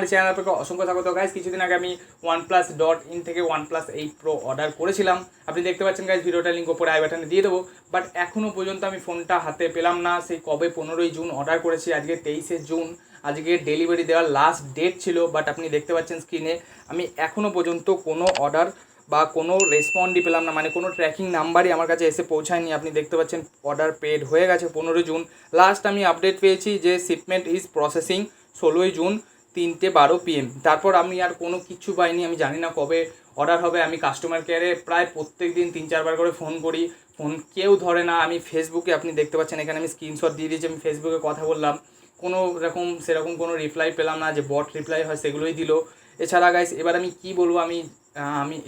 আমার চ্যানেল আপনাকে অসংখ্য স্বাগত গাইস। কিছুদিন আগে আমি ONEPLUS.in থেকে ONEPLUS 8 Pro অর্ডার করেছিলাম। আপনি দেখতে পাচ্ছেন গাইস, ভিডিওটা লিঙ্ক ওপরে আই বাটনে দিয়ে দেবো। বাট এখনও পর্যন্ত আমি ফোনটা হাতে পেলাম না। সেই কবে 15ই জুন অর্ডার করেছি, আজকে 23শে জুন, আজকে ডেলিভারি দেওয়ার লাস্ট ডেট ছিল। বাট আপনি দেখতে পাচ্ছেন স্ক্রিনে, আমি এখনও পর্যন্ত কোনো অর্ডার বা কোনো রেসপন্ডই পেলাম না, মানে কোনো ট্র্যাকিং নাম্বারই আমার কাছে এসে পৌঁছায়নি। আপনি দেখতে পাচ্ছেন অর্ডার পেড হয়ে গেছে 15 জুন। লাস্ট আমি আপডেট পেয়েছি যে শিপমেন্ট ইজ প্রসেসিং 16ই জুন 3:12 PM। তারপর আমি আর কোনো কিছু পাইনি। আমি জানি না কবে অর্ডার হবে। আমি কাস্টমার কেয়ারে প্রায় প্রত্যেক দিন 3-4 বার করে ফোন করি, ফোন কেউ ধরে না। আমি ফেসবুকে, আপনি দেখতে পাচ্ছেন এখানে আমি স্ক্রিনশট দিয়ে দিয়েছি, আমি ফেসবুকে কথা বললাম, কোনো সেরকম কোনো রিপ্লাই পেলাম না। যে বট রিপ্লাই হয় সেগুলোই দিল। এছাড়া গাইস এবার আমি কি বলবো, আমি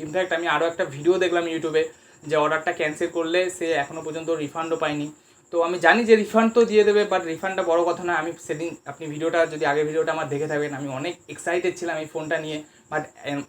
ইনফ্যাক্ট আমি আরও একটা ভিডিও দেখলাম ইউটিউবে যে অর্ডারটা ক্যান্সেল করলে সে এখনও পর্যন্ত রিফান্ডও পায়নি। তো আমি জানি যে রিফান্ড তো দিয়ে দেবে, বাট রিফান্ডটা বড় কথা না। আমি সেদিন, আপনি ভিডিওটা যদি আগের ভিডিওটা আমার দেখে থাকবেন, আমি অনেক এক্সাইটেড ছিলাম এই ফোনটা নিয়ে। বাট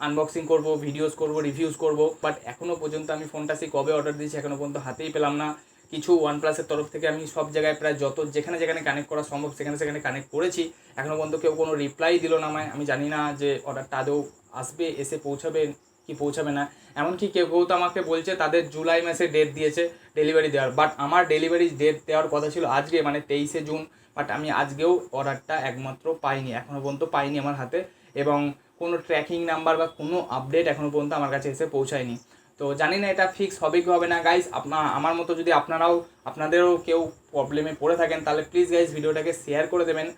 আনবক্সিং করব, ভিডিওস করব, রিভিউজ করব, বাট এখনও পর্যন্ত আমি ফোনটা সেই কবে অর্ডার দিয়েছি এখনও পর্যন্ত হাতেই পেলাম না। কিছু OnePlus-এর তরফ থেকে আমি সব জায়গায় প্রায় যেখানে কানেক্ট করা সম্ভব সেখানে কানেক্ট করেছি, এখনও পর্যন্ত কেউ কোনো রিপ্লাই দিল না আমায়। আমি জানি না যে অর্ডারটা আদৌ আসবে, এসে পৌঁছাবে কি পৌঁছাবে না। এমনকি কেউ তো আমাকে বলছে তাদের জুলাই মাসে ডেট দিয়েছে ডেলিভারি দেওয়ার, বাট আমার ডেলিভারি ডেট দেওয়ার কথা ছিল আজকে, মানে 23শে জুন। বাট আমি আজকেও অর্ডারটা একমাত্র পাইনি, এখনও পর্যন্ত পাইনি আমার হাতে, এবং কোনো ট্র্যাকিং নাম্বার বা কোনো আপডেট এখনও পর্যন্ত আমার কাছে এসে পৌঁছায়নি। তো জানি না এটা ফিক্স হবে কি হবে না গাইস। আমার মতো যদি আপনাদেরও কেউ প্রবলেমে পড়ে থাকেন, তাহলে প্লিজ গাইস ভিডিওটাকে শেয়ার করে দেবেন।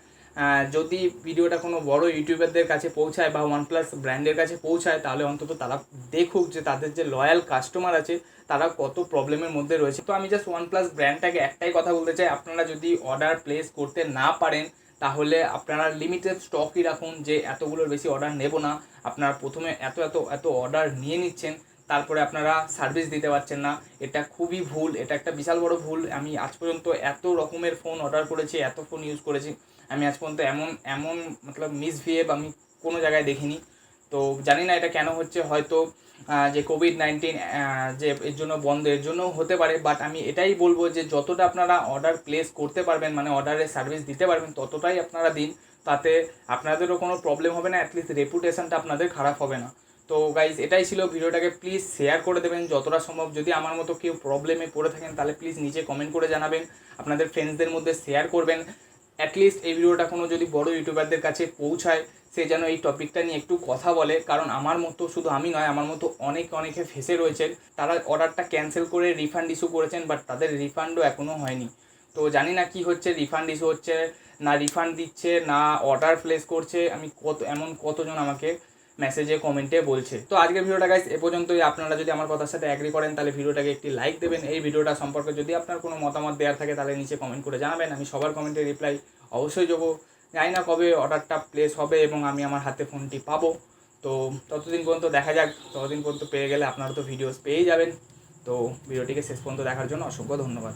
যদি ভিডিওটা কোনো বড় ইউটিউবারদের কাছে পৌঁছায় বা OnePlus ব্র্যান্ডের কাছে পৌঁছায়, তাহলে অন্তত তারা দেখুক যে তাদের যে লয়াল কাস্টমার আছে তারা কত প্রবলেমের মধ্যে রয়েছে। তো আমি জাস্ট OnePlus ব্র্যান্ডটাকে একটাই কথা বলতে চাই, আপনারা যদি অর্ডার প্লেস করতে না পারেন তাহলে আপনারা লিমিটেড স্টকই রাখুন, যে এতগুলোর বেশি অর্ডার নেব না। আপনারা প্রথমে এত অর্ডার নিয়ে নিচ্ছেন, তারপরে আপনারা সার্ভিস দিতে পারছেন না। এটা খুবই ভুল, এটা একটা বিশাল বড় ভুল। আমি আজ পর্যন্ত এত রকমের ফোন অর্ডার করেছি, এত ফোন ইউজ করেছি, আমি আজ পর্যন্ত এমন মতলব মিসবিহেভ আমি কোনো জায়গায় দেখিনি। তো জানি না এটা কেন হচ্ছে, হয়তো যে কোভিড-19 যে এর জন্য বন্ধ, এর জন্য হতে পারে। বাট আমি এটাই বলবো যে যতটা আপনারা অর্ডার প্লেস করতে পারবেন, মানে অর্ডারের সার্ভিস দিতে পারবেন, ততটাই আপনারা দিন। তাতে আপনাদেরও কোনো প্রবলেম হবে না, অ্যাটলিস্ট রেপুটেশনটা আপনাদের খারাপ হবে না। তো গাইজ এটাই ছিল, ভিডিওটাকে প্লিজ শেয়ার করে দেবেন যতটা সম্ভব। যদি আমার মতো কেউ প্রবলেমে পড়ে থাকেন তাহলে প্লিজ নিচে কমেন্ট করে জানাবেন, আপনাদের ফ্রেন্ডসদের মধ্যে শেয়ার করবেন। অ্যাটলিস্ট এই ভিডিওটা কোনো যদি বড় ইউটিউবারদের কাছে পৌঁছায়, সে যেন এই টপিকটা নিয়ে একটু কথা বলে। কারণ আমার মতো, শুধু আমি নয়, আমার মতো অনেকে ফেসে রয়েছেন, তারা অর্ডারটা ক্যান্সেল করে রিফান্ড ইস্যু করেছেন, বাট তাদের রিফান্ডও এখনও হয়নি। তো জানি না কি হচ্ছে, রিফান্ড ইস্যু হচ্ছে না, রিফান্ড দিচ্ছে না, অর্ডার প্লেস করছে। আমি কতজন আমাকে মেসেজে কমেন্টে বলছে। তো আজকের ভিডিওটা গাইস এ পর্যন্তই। আপনারা যদি আমার কথার সাথে অ্যাগ্রি করেন তাহলে ভিডিওটাকে একটি লাইক দেবেন। এই ভিডিওটা সম্পর্কে যদি আপনার কোনো মতামত দেওয়ার থাকে তাহলে নিচে কমেন্ট করে জানাবেন, আমি সবার কমেন্টে রিপ্লাই অবশ্যই দেবো। জানি না কবে অর্ডারটা প্লেস হবে এবং আমি আমার হাতে ফোনটি পাবো। তো ততদিন পর্যন্ত দেখা যাক, ততদিন পর্যন্ত পেয়ে গেলে আপনারা তো ভিডিওস পেয়েই যাবেন। তো ভিডিওটিকে শেষ পর্যন্ত দেখার জন্য অসংখ্য ধন্যবাদ।